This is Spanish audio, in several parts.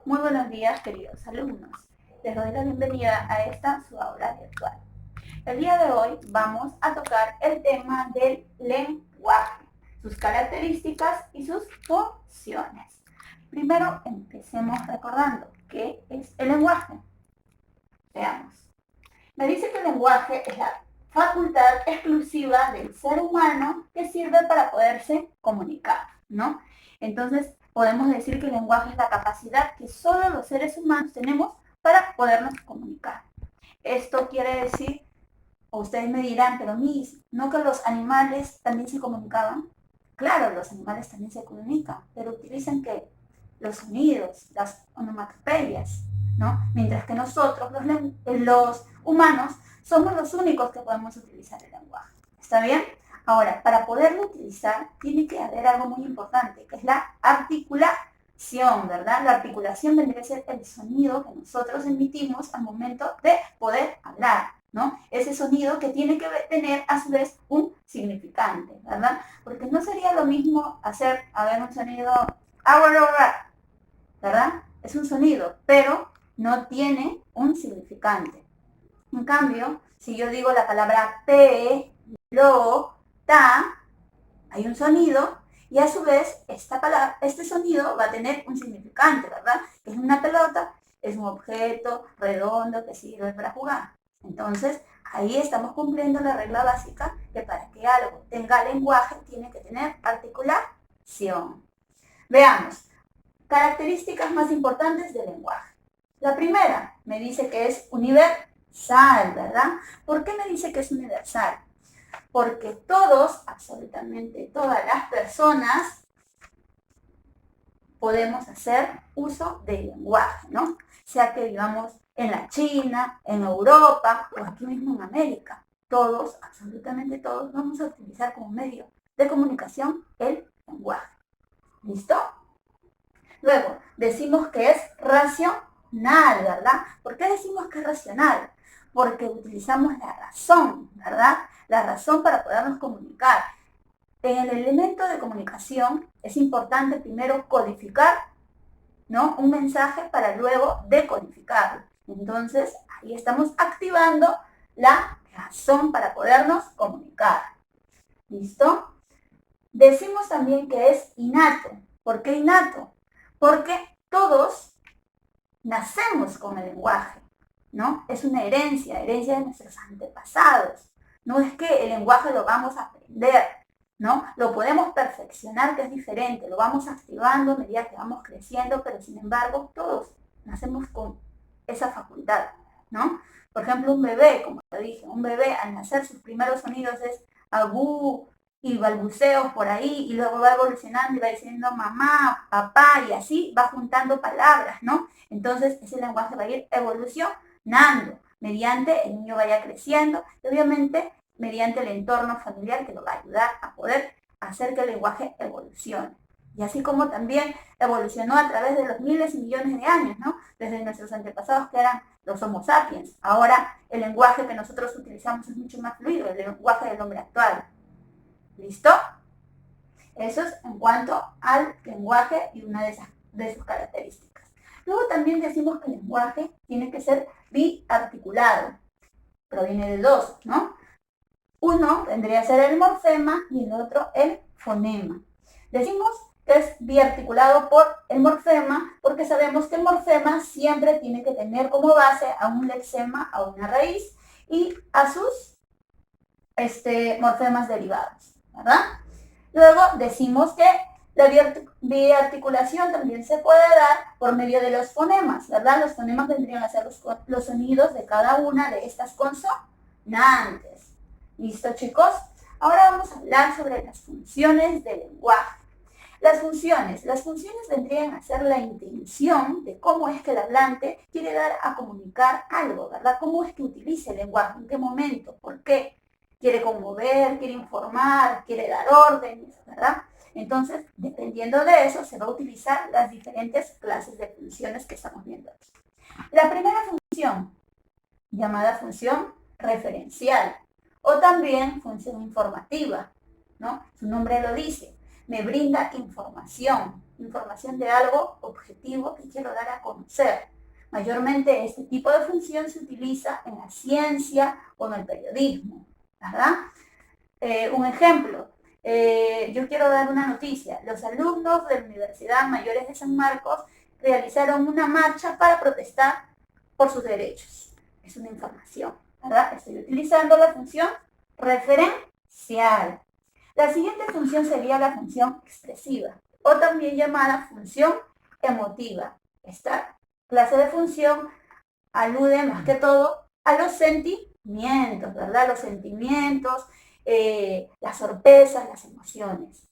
Muy buenos días, queridos alumnos. Les doy la bienvenida a esta su aula virtual. El día de hoy vamos a tocar el tema del lenguaje, sus características y sus funciones. Primero empecemos recordando qué es el lenguaje. Veamos. Me dice que el lenguaje es la facultad exclusiva del ser humano que sirve para poderse comunicar, ¿no? Entonces, podemos decir que el lenguaje es la capacidad que solo los seres humanos tenemos para podernos comunicar. Esto quiere decir, o ustedes me dirán, pero Miss, ¿no que los animales también se comunicaban? Claro, los animales también se comunican, pero utilizan ¿qué? Los sonidos, las onomatopeyas, ¿no? Mientras que nosotros, los humanos, somos los únicos que podemos utilizar el lenguaje. ¿Está bien? Ahora, para poderlo utilizar, tiene que haber algo muy importante, que es la articulación, ¿verdad? La articulación vendría a ser el sonido que nosotros emitimos al momento de poder hablar, ¿no? Ese sonido que tiene que tener, a su vez, un significante, ¿verdad? Porque no sería lo mismo hacer, un sonido, ¿verdad? Es un sonido, pero no tiene un significante. En cambio, si yo digo la palabra pelota, hay un sonido y a su vez este sonido va a tener un significante, ¿verdad? Es una pelota, es un objeto redondo que sirve para jugar. Entonces, ahí estamos cumpliendo la regla básica que para que algo tenga lenguaje tiene que tener articulación. Veamos, características más importantes del lenguaje. La primera me dice que es universal, ¿verdad? ¿Por qué me dice que es universal? Porque todos, absolutamente todas las personas, podemos hacer uso del lenguaje, ¿no? Sea que vivamos en la China, en Europa o aquí mismo en América. Todos, absolutamente todos, vamos a utilizar como medio de comunicación el lenguaje. ¿Listo? Luego, decimos que es racional, ¿verdad? ¿Por qué decimos que es racional? Porque utilizamos la razón, ¿verdad? La razón para podernos comunicar. En el elemento de comunicación es importante primero codificar, ¿no? Un mensaje para luego decodificarlo. Entonces, ahí estamos activando la razón para podernos comunicar. ¿Listo? Decimos también que es innato. ¿Por qué innato? Porque todos nacemos con el lenguaje, ¿no? Es una herencia de nuestros antepasados. No es que el lenguaje lo vamos a aprender, ¿no? Lo podemos perfeccionar, que es diferente, lo vamos activando a medida que vamos creciendo, pero sin embargo todos nacemos con esa facultad, ¿no? Por ejemplo, un bebé, como te dije, un bebé al nacer sus primeros sonidos es agú, y balbuceos por ahí, y luego va evolucionando y va diciendo mamá, papá, y así va juntando palabras, ¿no? Entonces ese lenguaje va a ir evolucionando mediante el niño vaya creciendo y obviamente mediante el entorno familiar que lo va a ayudar a poder hacer que el lenguaje evolucione. Y así como también evolucionó a través de los miles y millones de años, ¿no? Desde nuestros antepasados que eran los Homo sapiens. Ahora el lenguaje que nosotros utilizamos es mucho más fluido, el lenguaje del hombre actual. ¿Listo? Eso es en cuanto al lenguaje y una de sus características. Luego también decimos que el lenguaje tiene que ser biarticulado. Proviene de dos, ¿no? Uno vendría a ser el morfema y el otro el fonema. Decimos que es biarticulado por el morfema porque sabemos que el morfema siempre tiene que tener como base a un lexema, a una raíz y a sus morfemas derivados, ¿verdad? Luego decimos que la biarticulación también se puede dar por medio de los fonemas, ¿verdad? Los fonemas vendrían a ser los sonidos de cada una de estas consonantes. ¿Listo, chicos? Ahora vamos a hablar sobre las funciones del lenguaje. Las funciones vendrían a ser la intención de cómo es que el hablante quiere dar a comunicar algo, ¿verdad? Cómo es que utiliza el lenguaje, en qué momento, por qué. Quiere conmover, quiere informar, quiere dar órdenes, ¿verdad? Entonces, dependiendo de eso, se va a utilizar las diferentes clases de funciones que estamos viendo aquí. La primera función, llamada función referencial, o también función informativa, ¿no? Su nombre lo dice, me brinda información de algo objetivo que quiero dar a conocer. Mayormente este tipo de función se utiliza en la ciencia o en el periodismo, ¿verdad? Un ejemplo, yo quiero dar una noticia. Los alumnos de la Universidad Mayores de San Marcos realizaron una marcha para protestar por sus derechos. Es una información, ¿verdad? Estoy utilizando la función referencial. La siguiente función sería la función expresiva, o también llamada función emotiva. Esta clase de función alude más que todo a los sentimientos, ¿verdad? Los sentimientos, las sorpresas, las emociones.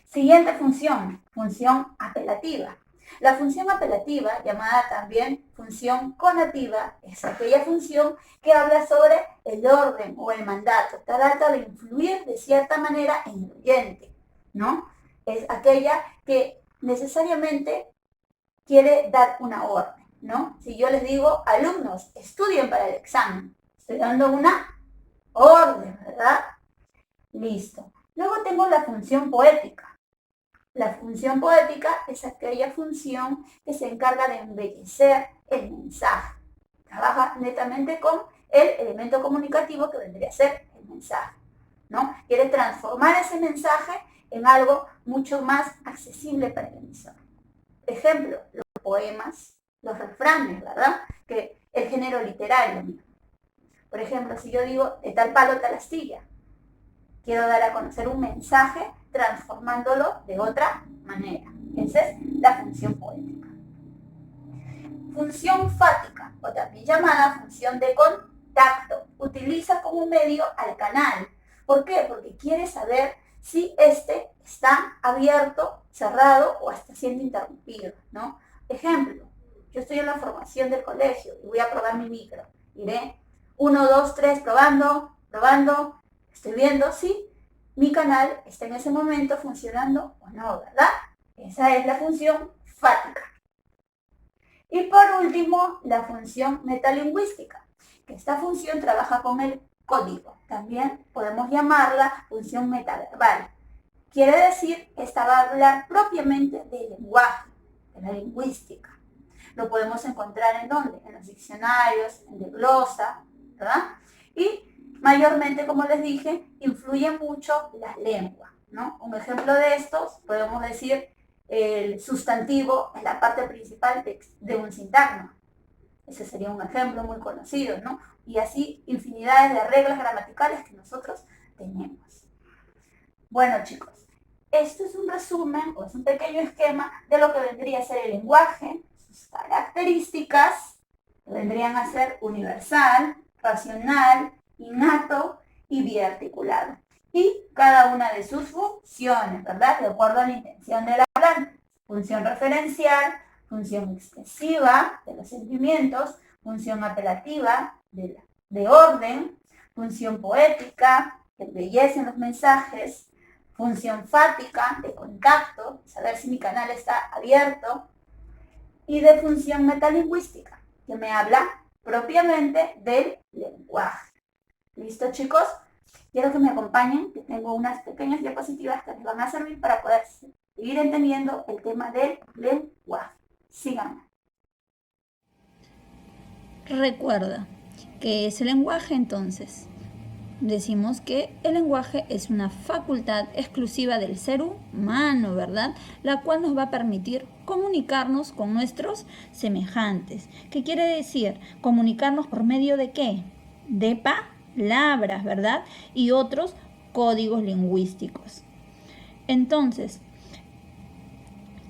Siguiente función, función apelativa. La función apelativa, llamada también función conativa, es aquella función que habla sobre el orden o el mandato, trata de influir de cierta manera en el oyente, ¿no? Es aquella que necesariamente quiere dar una orden, ¿no? Si yo les digo, alumnos, estudien para el examen, estoy dando una orden, ¿verdad? Listo. Luego tengo la función poética. La función poética es aquella función que se encarga de embellecer el mensaje. Trabaja netamente con el elemento comunicativo que vendría a ser el mensaje, ¿no? Quiere transformar ese mensaje en algo mucho más accesible para el emisor. Ejemplo, los poemas, los refranes, ¿verdad? Que el género literario mismo. Por ejemplo, si yo digo, de tal palo, tal astilla, quiero dar a conocer un mensaje transformándolo de otra manera. Esa es la función poética. Función fática, o también llamada función de contacto. Utiliza como medio al canal. ¿Por qué? Porque quiere saber si este está abierto, cerrado o está siendo interrumpido, ¿no? Ejemplo, yo estoy en la formación del colegio y voy a probar mi micro. Diré 1, 2, 3, probando, estoy viendo si mi canal está en ese momento funcionando o no, ¿verdad? Esa es la función fática. Y por último, la función metalingüística, que esta función trabaja con el código. También podemos llamarla función metaverbal. Quiere decir que esta va a hablar propiamente del lenguaje, de la lingüística. Lo podemos encontrar ¿en dónde? En los diccionarios, en la glosa, ¿verdad? Y mayormente, como les dije, influye mucho las lenguas, ¿no? Un ejemplo de estos, podemos decir, el sustantivo es la parte principal de un sintagma. Ese sería un ejemplo muy conocido, ¿no? Y así infinidades de reglas gramaticales que nosotros tenemos. Bueno, chicos, esto es un resumen o es un pequeño esquema de lo que vendría a ser el lenguaje, sus características, que vendrían a ser universal, racional, innato y biarticulado. Y cada una de sus funciones, ¿verdad? De acuerdo a la intención del hablante. Función referencial, función expresiva de los sentimientos, función apelativa de orden, función poética, que embellecen los mensajes, función fática, de contacto, saber si mi canal está abierto, y de función metalingüística, que me habla propiamente del lenguaje. ¿Listo, chicos? Quiero que me acompañen, que tengo unas pequeñas diapositivas que les van a servir para poder seguir entendiendo el tema del lenguaje. Síganme. Recuerda, ¿qué es el lenguaje entonces? Decimos que el lenguaje es una facultad exclusiva del ser humano, ¿verdad? La cual nos va a permitir comunicarnos con nuestros semejantes. ¿Qué quiere decir? Comunicarnos por medio de ¿qué? De palabras, ¿verdad? Y otros códigos lingüísticos. Entonces,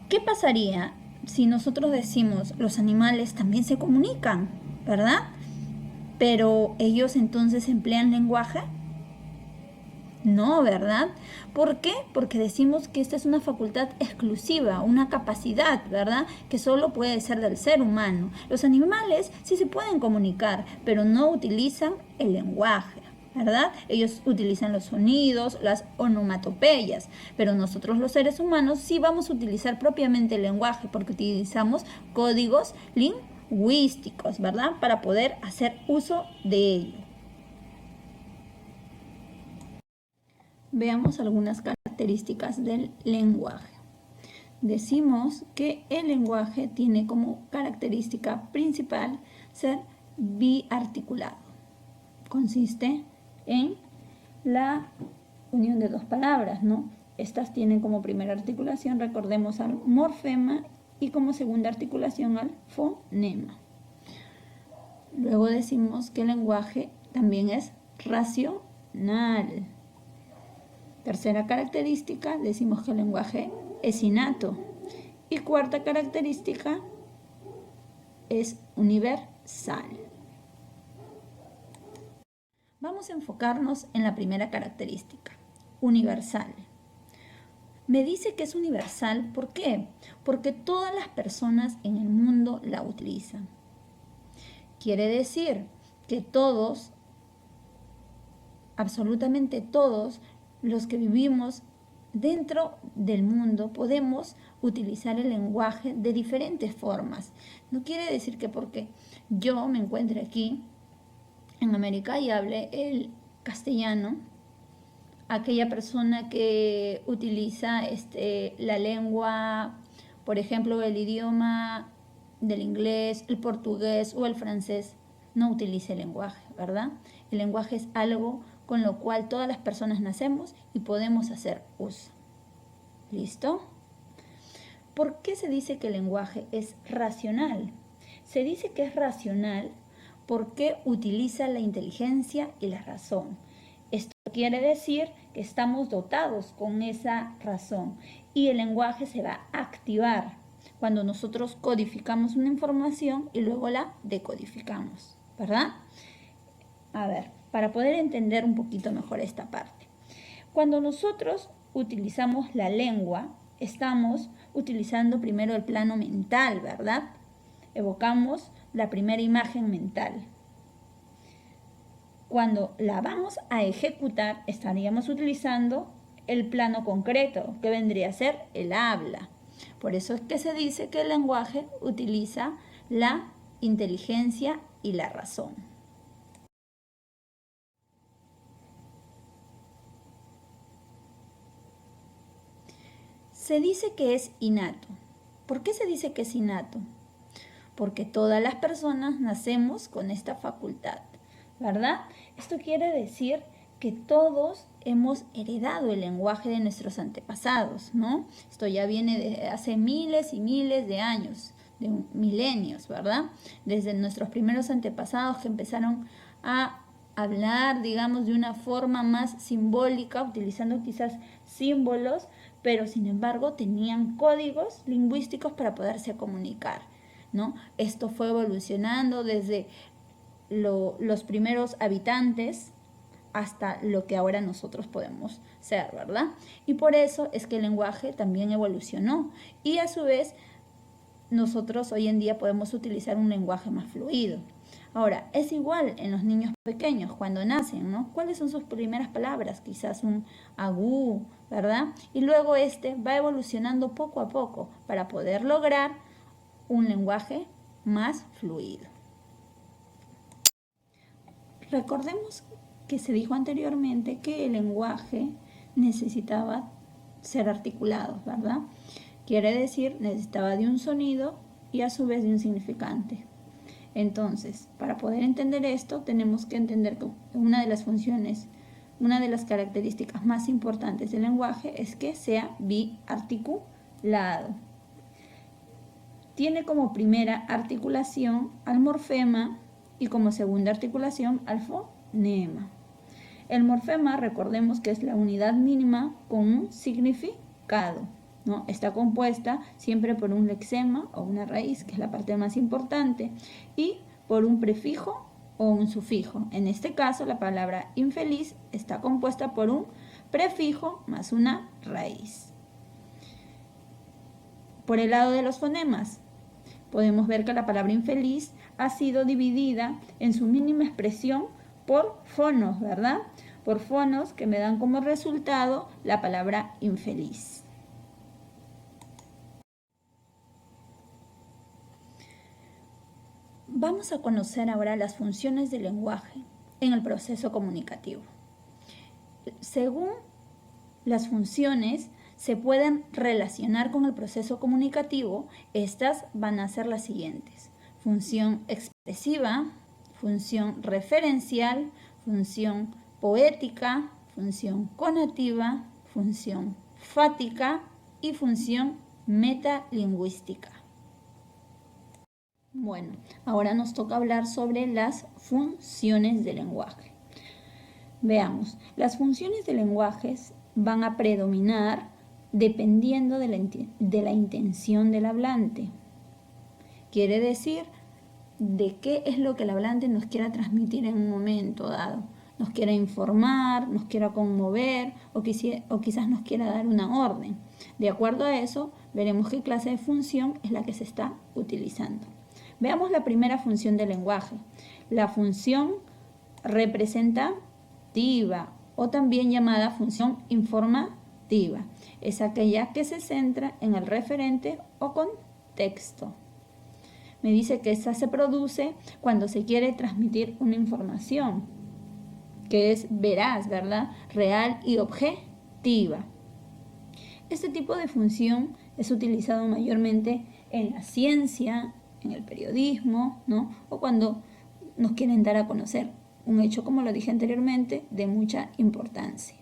¿qué pasaría si nosotros decimos los animales también se comunican, ¿verdad? Pero ellos entonces emplean lenguaje? No, ¿verdad? ¿Por qué? Porque decimos que esta es una facultad exclusiva, una capacidad, ¿verdad? Que solo puede ser del ser humano. Los animales sí se pueden comunicar, pero no utilizan el lenguaje, ¿verdad? Ellos utilizan los sonidos, las onomatopeyas, pero nosotros los seres humanos sí vamos a utilizar propiamente el lenguaje porque utilizamos códigos lingüísticos, ¿verdad? Para poder hacer uso de ello. Veamos algunas características del lenguaje. Decimos que el lenguaje tiene como característica principal ser biarticulado. Consiste en la unión de dos palabras, ¿no? Estas tienen como primera articulación, recordemos, al morfema y como segunda articulación al fonema. Luego decimos que el lenguaje también es racional. Tercera característica, decimos que el lenguaje es innato. Y cuarta característica es universal. Vamos a enfocarnos en la primera característica, universal. Me dice que es universal, ¿por qué? Porque todas las personas en el mundo la utilizan. Quiere decir que todos, absolutamente todos, los que vivimos dentro del mundo podemos utilizar el lenguaje de diferentes formas. No quiere decir que porque yo me encuentre aquí en América y hable el castellano, aquella persona que utiliza la lengua, por ejemplo, el idioma del inglés, el portugués o el francés, no utilice el lenguaje, ¿verdad? El lenguaje es algo con lo cual todas las personas nacemos y podemos hacer uso. ¿Listo? ¿Por qué se dice que el lenguaje es racional? Se dice que es racional porque utiliza la inteligencia y la razón. Esto quiere decir que estamos dotados con esa razón y el lenguaje se va a activar cuando nosotros codificamos una información y luego la decodificamos, ¿verdad? A ver, para poder entender un poquito mejor esta parte. Cuando nosotros utilizamos la lengua, estamos utilizando primero el plano mental, ¿verdad? Evocamos la primera imagen mental. Cuando la vamos a ejecutar, estaríamos utilizando el plano concreto, que vendría a ser el habla. Por eso es que se dice que el lenguaje utiliza la inteligencia y la razón. Se dice que es innato. ¿Por qué se dice que es innato? Porque todas las personas nacemos con esta facultad, ¿verdad? Esto quiere decir que todos hemos heredado el lenguaje de nuestros antepasados, ¿no? Esto ya viene de hace miles y miles de años, de milenios, ¿verdad? Desde nuestros primeros antepasados que empezaron a hablar, digamos, de una forma más simbólica, utilizando quizás símbolos, pero sin embargo tenían códigos lingüísticos para poderse comunicar, ¿no? Esto fue evolucionando desde los primeros habitantes hasta lo que ahora nosotros podemos ser, ¿verdad? Y por eso es que el lenguaje también evolucionó y a su vez nosotros hoy en día podemos utilizar un lenguaje más fluido. Ahora, es igual en los niños pequeños cuando nacen, ¿no? ¿Cuáles son sus primeras palabras? Quizás un agú, ¿verdad? Y luego va evolucionando poco a poco para poder lograr un lenguaje más fluido. Recordemos que se dijo anteriormente que el lenguaje necesitaba ser articulado, ¿verdad? Quiere decir, necesitaba de un sonido y a su vez de un significante. Entonces, para poder entender esto, tenemos que entender que una de las funciones, una de las características más importantes del lenguaje es que sea biarticulado. Tiene como primera articulación al morfema y como segunda articulación al fonema. El morfema, recordemos que es la unidad mínima con un significado, ¿no? Está compuesta siempre por un lexema o una raíz, que es la parte más importante, y por un prefijo o un sufijo. En este caso, la palabra infeliz está compuesta por un prefijo más una raíz. Por el lado de los fonemas, podemos ver que la palabra infeliz ha sido dividida en su mínima expresión por fonos, ¿verdad? Por fonos que me dan como resultado la palabra infeliz. Vamos a conocer ahora las funciones del lenguaje en el proceso comunicativo. Según las funciones se pueden relacionar con el proceso comunicativo, estas van a ser las siguientes: función expresiva, función referencial, función poética, función conativa, función fática y función metalingüística. Bueno, ahora nos toca hablar sobre las funciones del lenguaje. Veamos, las funciones del lenguaje van a predominar dependiendo de la intención del hablante. Quiere decir de qué es lo que el hablante nos quiera transmitir en un momento dado. Nos quiera informar, nos quiera conmover o quizás nos quiera dar una orden. De acuerdo a eso, veremos qué clase de función es la que se está utilizando. Veamos la primera función del lenguaje, la función representativa o también llamada función informativa. Es aquella que se centra en el referente o contexto. Me dice que esa se produce cuando se quiere transmitir una información que es veraz, ¿verdad? Real y objetiva. Este tipo de función es utilizado mayormente en la ciencia, en el periodismo, ¿no? O cuando nos quieren dar a conocer un hecho, como lo dije anteriormente, de mucha importancia.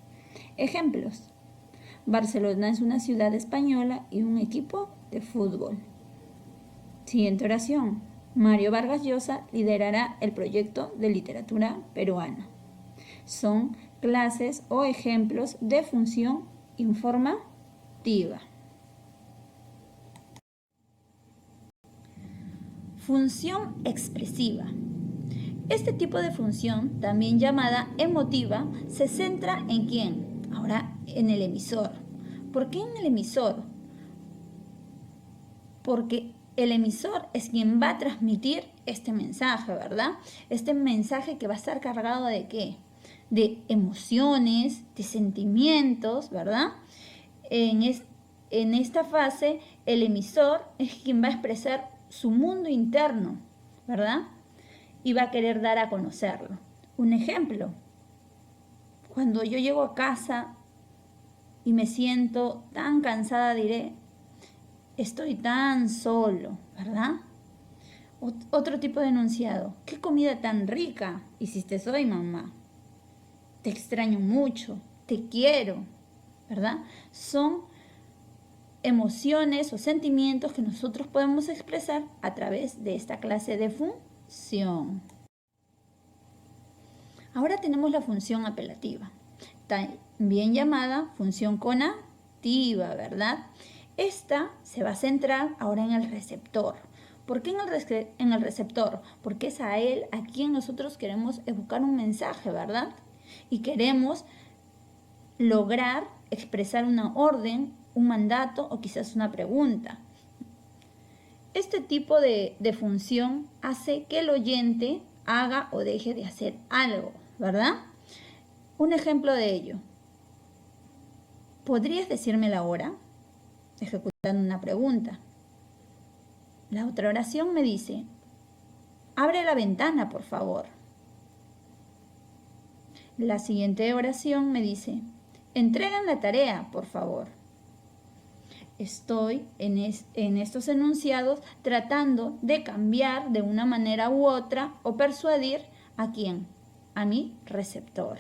Ejemplos: Barcelona es una ciudad española y un equipo de fútbol. Siguiente oración: Mario Vargas Llosa liderará el proyecto de literatura peruana. Son clases o ejemplos de función informativa. Función expresiva. Este tipo de función, también llamada emotiva, se centra en ¿quién? Ahora en el emisor. ¿Por qué en el emisor? Porque el emisor es quien va a transmitir este mensaje, ¿verdad? Este mensaje que va a estar cargado ¿de qué? De emociones, de sentimientos, ¿verdad? En esta fase, el emisor es quien va a expresar su mundo interno, ¿verdad? Y va a querer dar a conocerlo. Un ejemplo: cuando yo llego a casa y me siento tan cansada, diré: estoy tan solo, ¿verdad? Otro tipo de enunciado: qué comida tan rica hiciste hoy, mamá. Te extraño mucho, te quiero, ¿verdad? Son emociones o sentimientos que nosotros podemos expresar a través de esta clase de función. Ahora tenemos la función apelativa, también llamada función conativa, ¿verdad? Esta se va a centrar ahora en el receptor. ¿Por qué en el receptor? Porque es a él a quien nosotros queremos evocar un mensaje, ¿verdad? Y queremos lograr expresar una orden, un mandato o quizás una pregunta. Este tipo de función hace que el oyente haga o deje de hacer algo, ¿verdad? Un ejemplo de ello: ¿podrías decirme la hora? Ejecutando una pregunta. La otra oración me dice: abre la ventana, por favor. La siguiente oración me dice: entreguen la tarea, por favor. Estoy en estos enunciados tratando de cambiar de una manera u otra o persuadir ¿a quién? A mi receptor.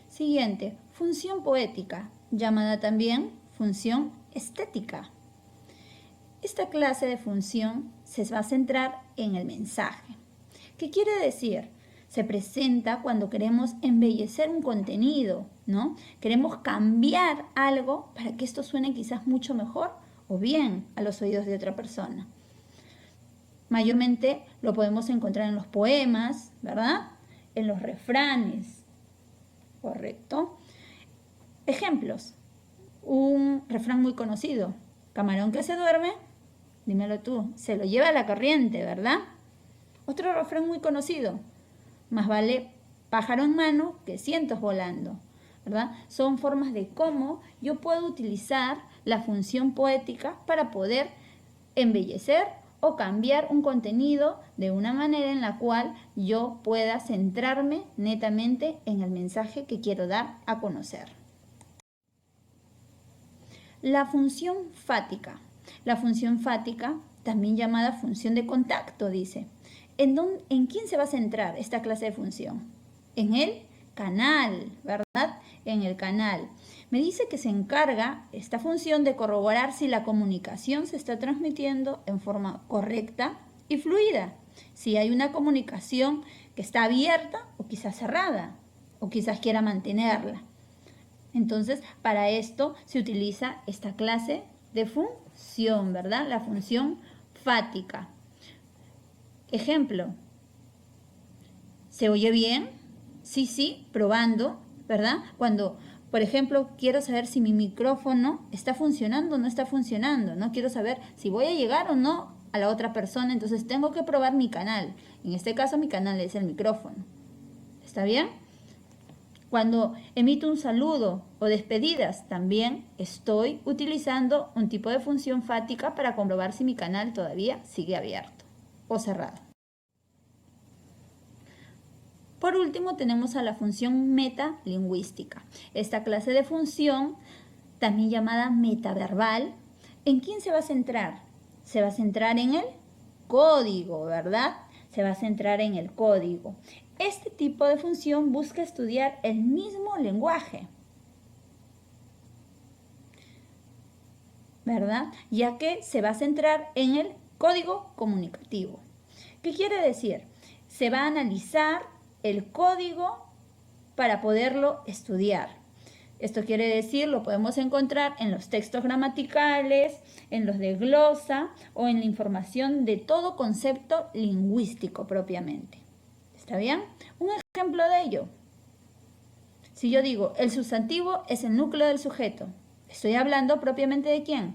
Siguiente, función poética, llamada también función estética. Esta clase de función se va a centrar en el mensaje. ¿Qué quiere decir? Se presenta cuando queremos embellecer un contenido, ¿no? Queremos cambiar algo para que esto suene quizás mucho mejor o bien a los oídos de otra persona. Mayormente lo podemos encontrar en los poemas, ¿verdad? En los refranes, ¿correcto? Ejemplos: un refrán muy conocido: camarón que se duerme, dímelo tú, se lo lleva la corriente, ¿verdad? Otro refrán muy conocido: más vale pájaro en mano que cientos volando, ¿verdad? Son formas de cómo yo puedo utilizar la función poética para poder embellecer o cambiar un contenido de una manera en la cual yo pueda centrarme netamente en el mensaje que quiero dar a conocer. La función fática. La función fática, también llamada función de contacto, dice. ¿En quién se va a centrar esta clase de función? En el canal, ¿verdad? En el canal. Me dice que se encarga esta función de corroborar si la comunicación se está transmitiendo en forma correcta y fluida. Si hay una comunicación que está abierta o quizás cerrada, o quizás quiera mantenerla. Entonces, para esto se utiliza esta clase de función, ¿verdad? La función fática. Ejemplo, ¿se oye bien? Sí, probando, ¿verdad? Cuando, por ejemplo, quiero saber si mi micrófono está funcionando o no está funcionando, ¿no? Quiero saber si voy a llegar o no a la otra persona, entonces tengo que probar mi canal. En este caso, mi canal es el micrófono. ¿Está bien? Cuando emito un saludo o despedidas, también estoy utilizando un tipo de función fática para comprobar si mi canal todavía sigue abierto o cerrado. Por último, tenemos a la función metalingüística. Esta clase de función, también llamada metaverbal, ¿en quién se va a centrar? Se va a centrar en el código, ¿verdad? Se va a centrar en el código. Este tipo de función busca estudiar el mismo lenguaje, ¿verdad? Ya que se va a centrar en el código comunicativo. ¿Qué quiere decir? Se va a analizar el código para poderlo estudiar. Esto quiere decir, lo podemos encontrar en los textos gramaticales, en los de glosa o en la información de todo concepto lingüístico propiamente. ¿Está bien? Un ejemplo de ello. Si yo digo, el sustantivo es el núcleo del sujeto, estoy hablando propiamente ¿de quién?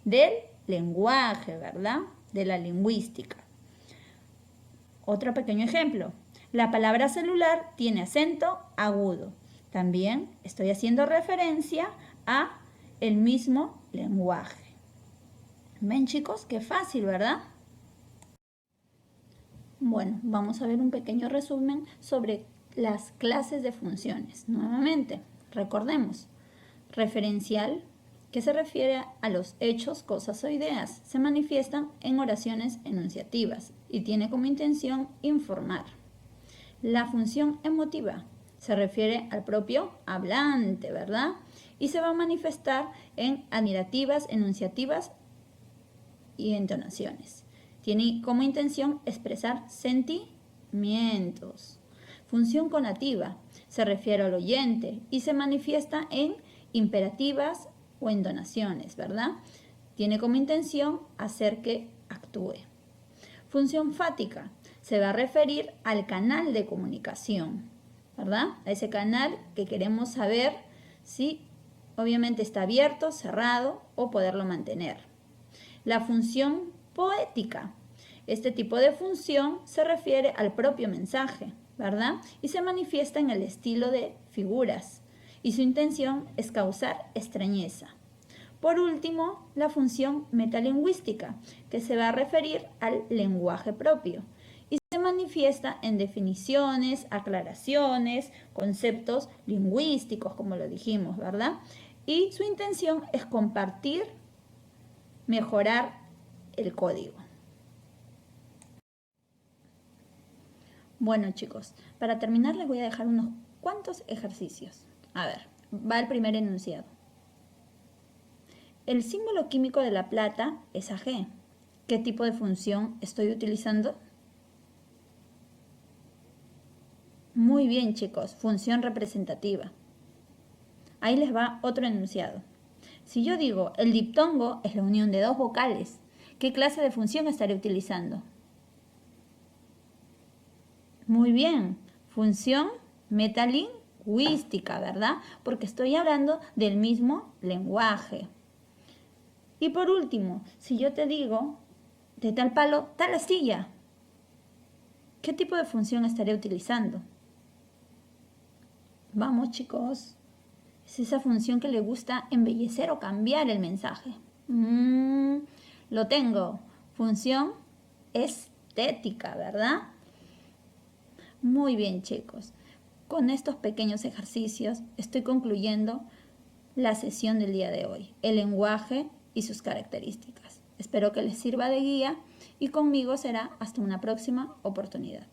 Del lenguaje, ¿verdad? De la lingüística. Otro pequeño ejemplo. La palabra celular tiene acento agudo. También estoy haciendo referencia a el mismo lenguaje. ¿Ven, chicos? Qué fácil, ¿verdad? Bueno, vamos a ver un pequeño resumen sobre las clases de funciones. Nuevamente, recordemos, referencial, que se refiere a los hechos, cosas o ideas, se manifiestan en oraciones enunciativas y tiene como intención informar. La función emotiva se refiere al propio hablante, ¿verdad? Y se va a manifestar en admirativas, enunciativas y entonaciones. Tiene como intención expresar sentimientos. Función conativa se refiere al oyente y se manifiesta en imperativas o entonaciones, ¿verdad? Tiene como intención hacer que actúe. Función fática se va a referir al canal de comunicación, ¿verdad? A ese canal que queremos saber si obviamente está abierto, cerrado o poderlo mantener. La función poética. Este tipo de función se refiere al propio mensaje, ¿verdad? Y se manifiesta en el estilo de figuras. Y su intención es causar extrañeza. Por último, la función metalingüística, que se va a referir al lenguaje propio. Y se manifiesta en definiciones, aclaraciones, conceptos lingüísticos, como lo dijimos, ¿verdad? Y su intención es compartir, mejorar el código. Bueno, chicos, para terminar les voy a dejar unos cuantos ejercicios. A ver, va el primer enunciado. El símbolo químico de la plata es Ag. ¿Qué tipo de función estoy utilizando? Muy bien, chicos, función representativa. Ahí les va otro enunciado. Si yo digo, el diptongo es la unión de dos vocales, ¿qué clase de función estaré utilizando? Muy bien, función metalingüística, ¿verdad? Porque estoy hablando del mismo lenguaje. Y por último, si yo te digo, de tal palo, tal astilla, ¿Qué tipo de función estaré utilizando? Vamos, chicos. Es esa función que le gusta embellecer o cambiar el mensaje. Lo tengo. Función estética, ¿verdad? Muy bien, chicos. Con estos pequeños ejercicios estoy concluyendo la sesión del día de hoy, el lenguaje y sus características. Espero que les sirva de guía y conmigo será hasta una próxima oportunidad.